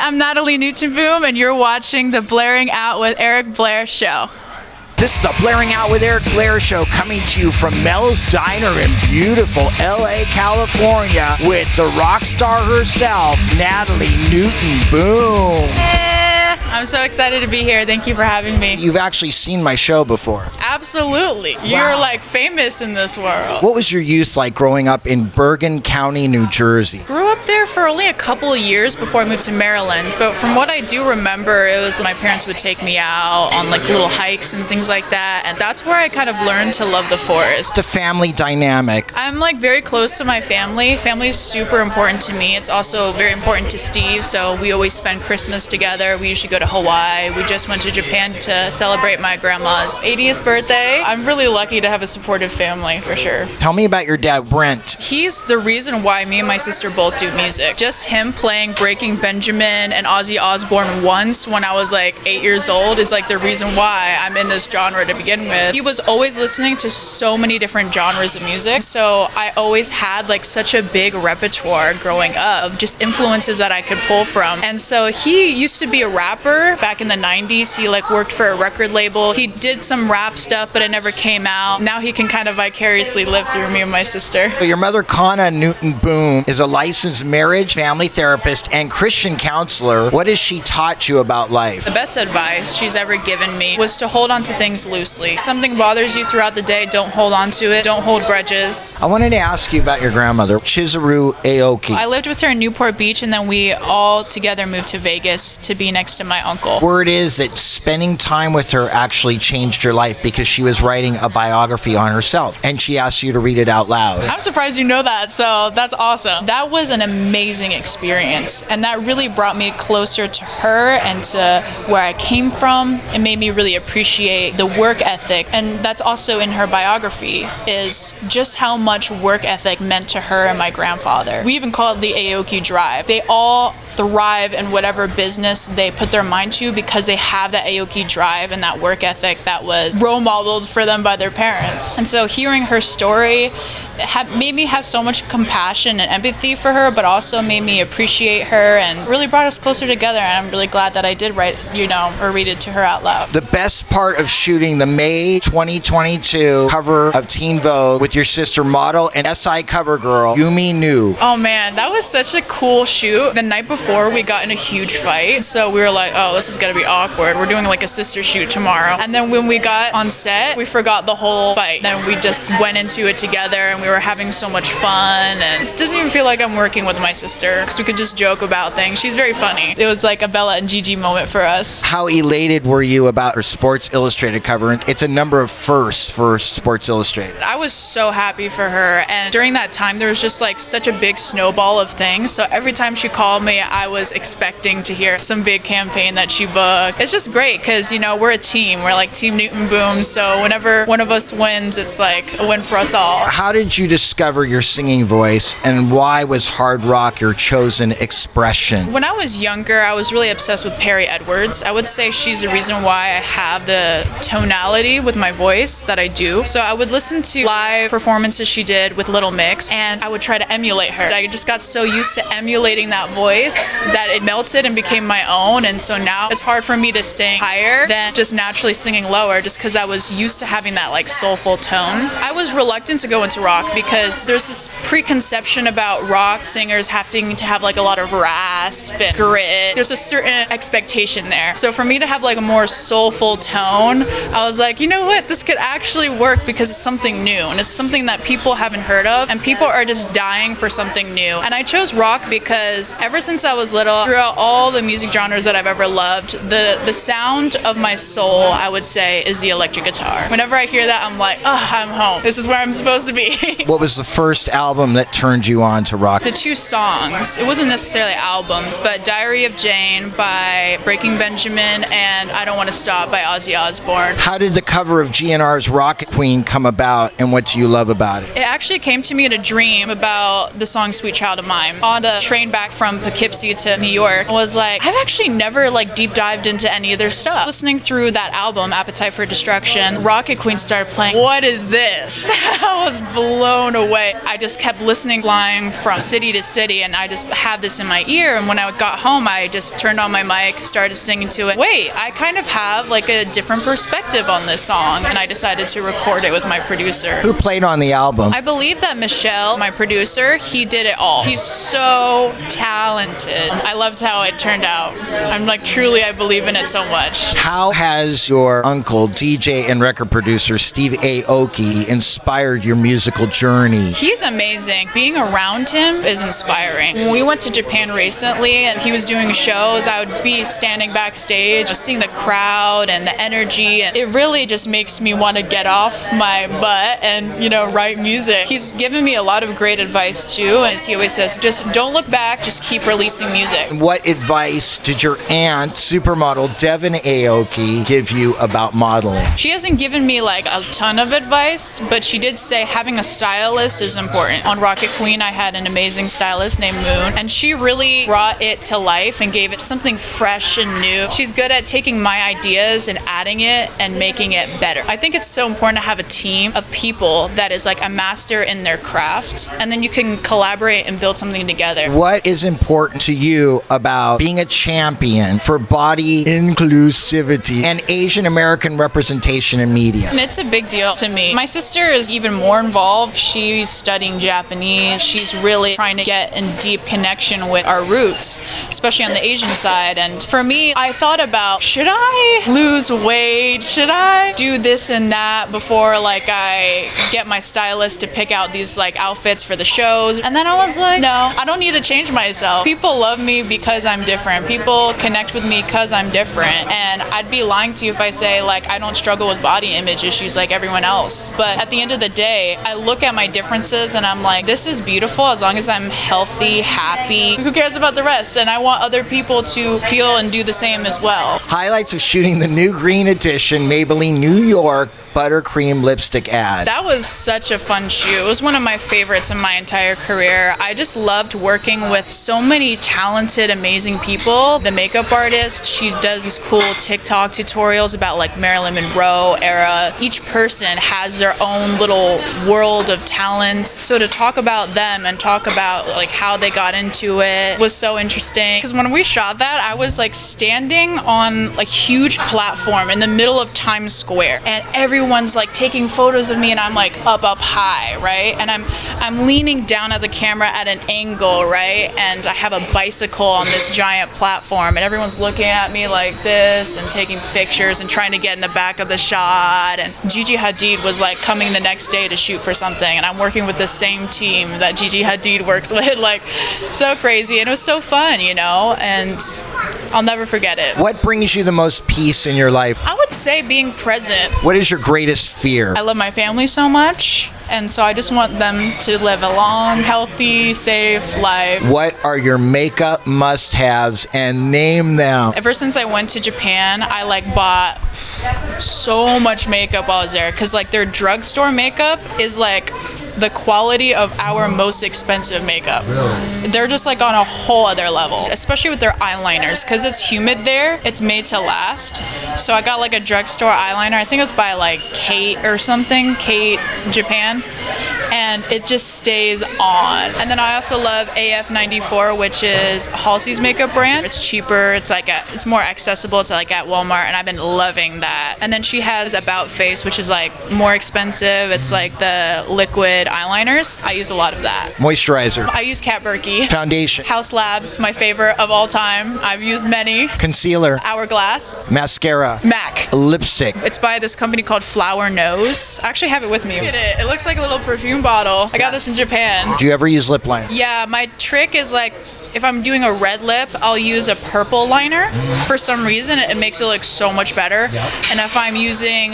I'm Natalie Nootenboom, and you're watching the Blairing Out with Eric Blair show. This is the Blairing Out with Eric Blair show, coming to you from Mel's Diner in beautiful LA, California, with the rock star herself, Natalie Nootenboom. I'm so excited to be here. Thank you for having me. You've actually seen my show before. Absolutely. Wow. You're like famous in this world. What was your youth like growing up in Bergen County, New Jersey? Grew up there for only a couple of years before I moved to Maryland. But from what I do remember, it was my parents would take me out on like little hikes and things like that. And that's where I kind of learned to love the forest. The family dynamic. I'm like very close to my family. Family is super important to me. It's also very important to Steve. So we always spend Christmas together. We usually go to Hawaii. We just went to Japan to celebrate my grandma's 80th birthday. I'm really lucky to have a supportive family, for sure. Tell me about your dad, Brent. He's the reason why me and my sister both do music. Just him playing Breaking Benjamin and Ozzy Osbourne once when I was like 8 years old is like the reason why I'm in this genre to begin with. He was always listening to so many different genres of music, so I always had like such a big repertoire growing up of just influences that I could pull from. And so he used to be a rapper back in the 90s. He like worked for a record label. He did some rap stuff, but it never came out. Now he can kind of vicariously live through me and my sister. Your mother, Kana Nootenboom, is a licensed marriage, family therapist, and Christian counselor. What has she taught you about life? The best advice she's ever given me was to hold on to things loosely. Something bothers you throughout the day, don't hold on to it. Don't hold grudges. I wanted to ask you about your grandmother, Chizuru Aoki. I lived with her in Newport Beach, and then we all together moved to Vegas to be next to my uncle. Word is that spending time with her actually changed your life because she was writing a biography on herself, and she asked you to read it out loud. I'm surprised you know that, so that's awesome. That was an amazing experience, and that really brought me closer to her and to where I came from. It made me really appreciate the work ethic, and that's also in her biography, is just how much work ethic meant to her and my grandfather. We even call it the Aoki Drive. They all thrive in whatever business they put their mind to because they have that Aoki drive and that work ethic that was role modeled for them by their parents. And so hearing her story made me have so much compassion and empathy for her, but also made me appreciate her and really brought us closer together. And I'm really glad that I did write, or read it to her out loud. The best part of shooting the May 2022 cover of Teen Vogue with your sister, model and SI cover girl, Yumi Nu. Oh man, that was such a cool shoot. The night before we got in a huge fight, so we were like, oh, this is gonna be awkward. We're doing like a sister shoot tomorrow. And then when we got on set, we forgot the whole fight. Then we just went into it together and we were having so much fun, and it doesn't even feel like I'm working with my sister because we could just joke about things. She's very funny. It was like a Bella and Gigi moment for us. How elated were you about her Sports Illustrated cover? It's a number of firsts for Sports Illustrated. I was so happy for her, and during that time there was just like such a big snowball of things, so every time she called me I was expecting to hear some big campaign that she booked. It's just great because we're a team. We're like Team Nootenboom, so whenever one of us wins, it's like a win for us all. How did you discover your singing voice, and why was hard rock your chosen expression? When I was younger, I was really obsessed with Perry Edwards. I would say she's the reason why I have the tonality with my voice that I do. So I would listen to live performances she did with Little Mix, and I would try to emulate her. I just got so used to emulating that voice that it melted and became my own, and so now it's hard for me to sing higher than just naturally singing lower, just because I was used to having that like soulful tone. I was reluctant to go into rock because there's this preconception about rock singers having to have like a lot of rasp and grit. There's a certain expectation there. So for me to have like a more soulful tone, I was like, you know what, this could actually work because it's something new and it's something that people haven't heard of, and people are just dying for something new. And I chose rock because ever since I was little, throughout all the music genres that I've ever loved, the sound of my soul, I would say, is the electric guitar. Whenever I hear that, I'm like, oh, I'm home. This is where I'm supposed to be. What was the first album that turned you on to rock? The two songs. It wasn't necessarily albums, but Diary of Jane by Breaking Benjamin and I Don't Want to Stop by Ozzy Osbourne. How did the cover of GNR's Rocket Queen come about, and what do you love about it? It actually came to me in a dream about the song Sweet Child of Mine. On the train back from Poughkeepsie NYC to New York, was like, I've actually never like deep dived into any of their stuff. Listening through that album, Appetite for Destruction, Rocket Queen started playing. What is this? I was blown away. I just kept listening, flying from city to city, and I just had this in my ear. And when I got home, I just turned on my mic, started singing to it. Wait, I kind of have like a different perspective on this song, and I decided to record it with my producer. Who played on the album? I believe that Michelle, my producer, he did it all. He's so talented. I loved how it turned out. I'm like, truly, I believe in it so much. How has your uncle, DJ and record producer Steve Aoki, inspired your musical journey? He's amazing. Being around him is inspiring. When we went to Japan recently and he was doing shows, I would be standing backstage, seeing the crowd and the energy, and it really just makes me want to get off my butt and, you know, write music. He's given me a lot of great advice too, and as he always says, just don't look back, just keep releasing music. What advice did your aunt, supermodel Devin Aoki, give you about modeling? She hasn't given me like a ton of advice, but she did say having a stylist is important. On Rocket Queen, I had an amazing stylist named Moon, and she really brought it to life and gave it something fresh and new. She's good at taking my ideas and adding it and making it better. I think it's so important to have a team of people that is like a master in their craft, and then you can collaborate and build something together. What is important to you about being a champion for body inclusivity and Asian American representation in media? And it's a big deal to me. My sister is even more involved. She's studying Japanese. She's really trying to get in deep connection with our roots, especially on the Asian side. And for me, I thought about, should I lose weight? Should I do this and that before like I get my stylist to pick out these like outfits for the shows? And then I was like, no, I don't need to change myself. People love me because I'm different. People connect with me because I'm different. And I'd be lying to you if I say like I don't struggle with body image issues like everyone else. But at the end of the day, I look at my differences and I'm like, this is beautiful as long as I'm healthy, happy. Who cares about the rest? And I want other people to feel and do the same as well. Highlights of shooting the new green edition Maybelline New York buttercream lipstick ad. That was such a fun shoot. It was one of my favorites in my entire career. I just loved working with so many talented, amazing people. The makeup artist, she does these cool TikTok tutorials about like Marilyn Monroe era. Each person has their own little world of talents. So to talk about them and talk about like how they got into it was so interesting. Because when we shot that, I was like standing on a huge platform in the middle of Times Square, and everyone's like taking photos of me, and I'm like up high, right? And I'm leaning down at the camera at an angle, right? And I have a bicycle on this giant platform, and everyone's looking at me like this and taking pictures and trying to get in the back of the shot. And Gigi Hadid was like coming the next day to shoot for something, and I'm working with the same team that Gigi Hadid works with. Like, so crazy, and it was so fun, you know, and I'll never forget it. What brings you the most peace in your life? I would say being present. What is your greatest fear? I love my family so much, and so I just want them to live a long, healthy, safe life. What are your makeup must-haves, and name them? Ever since I went to Japan, I like bought so much makeup while I was there, because like their drugstore makeup is like the quality of our most expensive makeup. Really? They're just like on a whole other level, especially with their eyeliners, because it's humid there, it's made to last. So I got like a drugstore eyeliner, I think it was by like Kate or something, Kate Japan, and it just stays on. And then I also love AF94, which is Halsey's makeup brand. It's cheaper, it's more accessible, it's like at Walmart, and I've been loving that. And then she has About Face, which is like more expensive, it's like the liquid eyeliners. I use a lot of that. Moisturizer. I use Kat Berkey. Foundation. House Labs, my favorite of all time. I've used many. Concealer. Hourglass. Mascara. MAC. Lipstick. It's by this company called Flower Nose. I actually have it with me. Look at it. It looks like a little perfume bottle. I got this in Japan. Do you ever use lip liner? Yeah, my trick is like, if I'm doing a red lip, I'll use a purple liner. For some reason, it makes it look so much better. Yep. And if I'm using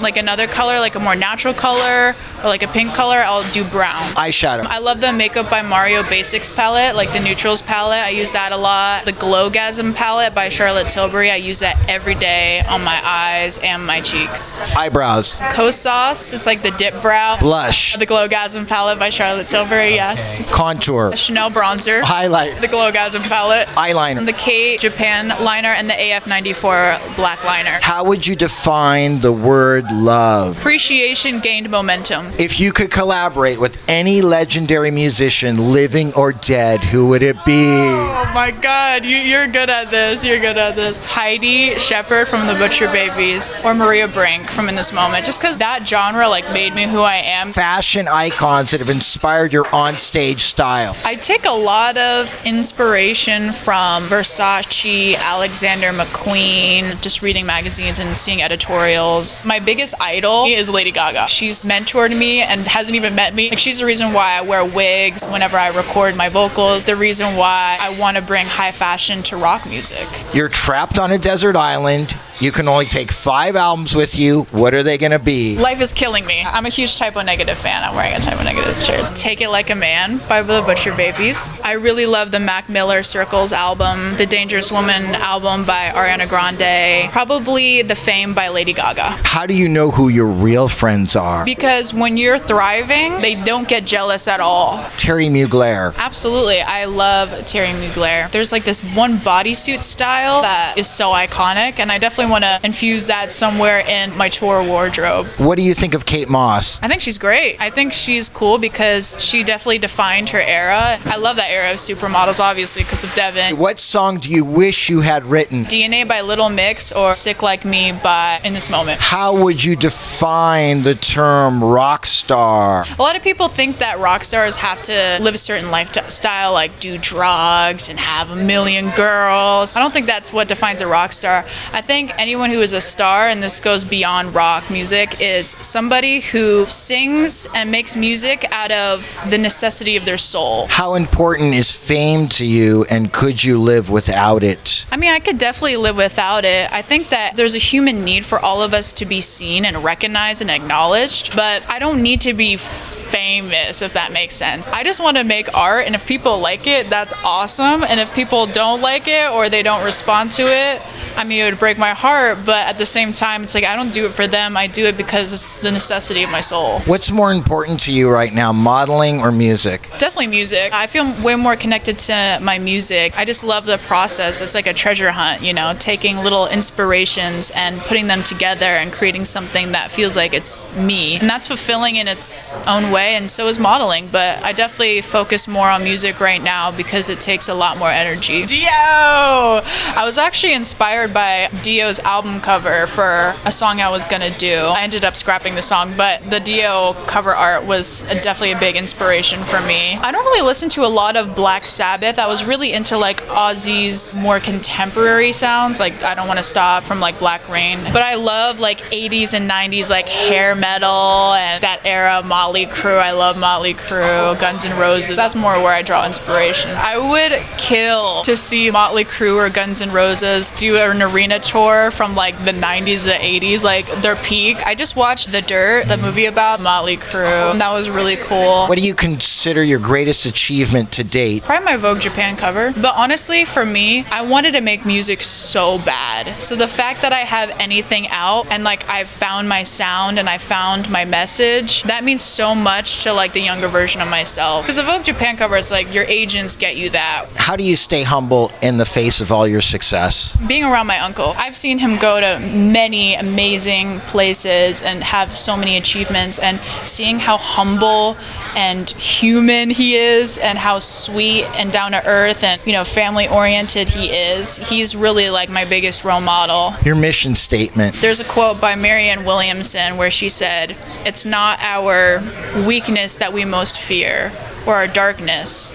like another color, like a more natural color, or like a pink color, I'll do brown. Eyeshadow. I love the Makeup by Mario Basics palette, like the Neutrals palette. I use that a lot. The Glowgasm palette by Charlotte Tilbury. I use that every day on my eyes and my cheeks. Eyebrows. Kosas, it's like the dip brow. Blush. The Glowgasm palette by Charlotte Tilbury, yes. Contour. A Chanel bronzer. Highlight. the Glowgasm palette, Eyeliner. the K Japan liner, and the AF94 black liner. How would you define the word love? Appreciation gained momentum. If you could collaborate with any legendary musician, living or dead, who would it be? Oh my God, you're good at this. You're good at this. Heidi Shepard from the Butcher Babies, or Maria Brink from In This Moment. Just because that genre like made me who I am. Fashion icons that have inspired your onstage style. I take a lot of inspiration from Versace, Alexander McQueen, just reading magazines and seeing editorials. My biggest idol is Lady Gaga. She's mentored me and hasn't even met me. Like, she's the reason why I wear wigs whenever I record my vocals, the reason why I want to bring high fashion to rock music. You're trapped on a desert island. You can only take 5 albums with you. What are they going to be? Life is killing me. I'm a huge Typo Negative fan. I'm wearing a Typo Negative shirt. Take It Like a Man by the Butcher Babies. I really love the Mac Miller Circles album, the Dangerous Woman album by Ariana Grande, probably The Fame by Lady Gaga. How do you know who your real friends are? Because when you're thriving, they don't get jealous at all. Terry Mugler. Absolutely. I love Terry Mugler. There's like this one bodysuit style that is so iconic, and I definitely want to infuse that somewhere in my tour wardrobe. What do you think of Kate Moss? I think she's great. I think she's cool because she definitely defined her era. I love that era of supermodels, obviously, because of Devin. What song do you wish you had written? DNA by Little Mix or Sick Like Me by In This Moment. How would you define the term rock star? A lot of people think that rock stars have to live a certain lifestyle, like do drugs and have a million girls. I don't think that's what defines a rock star. I think anyone who is a star, and this goes beyond rock music, is somebody who sings and makes music out of the necessity of their soul. How important is fame to you, and could you live without it? I mean, I could definitely live without it. I think that there's a human need for all of us to be seen and recognized and acknowledged, but I don't need to be famous, if that makes sense. I just want to make art, and if people like it, that's awesome. And if people don't like it or they don't respond to it, I mean, it would break my heart, but at the same time, it's like I don't do it for them. I do it because it's the necessity of my soul. What's more important to you right now, modeling or music? Definitely music. I feel way more connected to my music. I just love the process. It's like a treasure hunt, you know, taking little inspirations and putting them together and creating something that feels like it's me. And that's fulfilling in its own way, and so is modeling. But I definitely focus more on music right now because it takes a lot more energy. Dio! I was actually inspired by Dio's album cover for a song I was gonna do. I ended up scrapping the song, but the Dio cover art was definitely a big inspiration for me. I don't really listen to a lot of Black Sabbath. I was really into like Ozzy's more contemporary sounds, like I Don't Want to Stop from like Black Rain. But I love like 80s and 90s like hair metal and that era, Motley Crue. I love Motley Crue, Guns N' Roses. That's more where I draw inspiration. I would kill to see Motley Crue or Guns N' Roses do an arena tour from like the 90s to 80s, like their peak. I just watched The Dirt, the movie about Motley Crue, and that was really cool. What do you consider your greatest achievement to date? Probably my Vogue Japan cover. But honestly, for me, I wanted to make music so bad. So the fact that I have anything out and like I've found my sound and I found my message, that means so much to like the younger version of myself. Because the Vogue Japan cover, it's like your agents get you that. How do you stay humble in the face of all your success? Being around my uncle, I've seen him go to many amazing places and have so many achievements, and seeing how humble and human he is and how sweet and down to earth and, you know, family oriented he is, he's really like my biggest role model. Your mission statement. There's a quote by Marianne Williamson where she said, "It's not our weakness that we most fear or our darkness,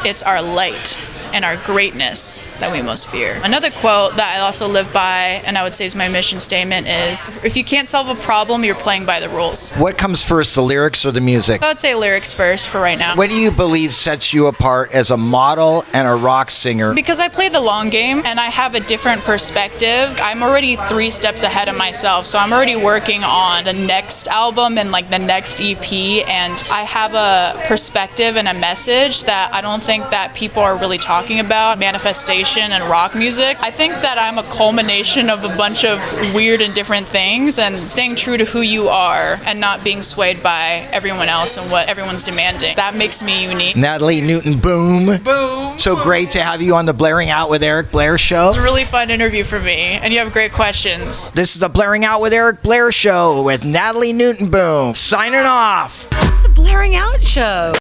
it's our light and our greatness that we most fear." Another quote that I also live by, and I would say is my mission statement, is if you can't solve a problem, you're playing by the rules. What comes first, the lyrics or the music? I would say lyrics first for right now. What do you believe sets you apart as a model and a rock singer? Because I play the long game and I have a different perspective. I'm already 3 steps ahead of myself, so I'm already working on the next album and like the next EP, and I have a perspective and a message that I don't think that people are really talking talking about manifestation and rock music. I think that I'm a culmination of a bunch of weird and different things, and staying true to who you are and not being swayed by everyone else and what everyone's demanding. That makes me unique. Natalie Nootenboom. Boom. So great to have you on the Blairing Out with Eric Blair show. It's a really fun interview for me, and you have great questions. This is the Blairing Out with Eric Blair show with Natalie Nootenboom. Signing off. The Blairing Out Show.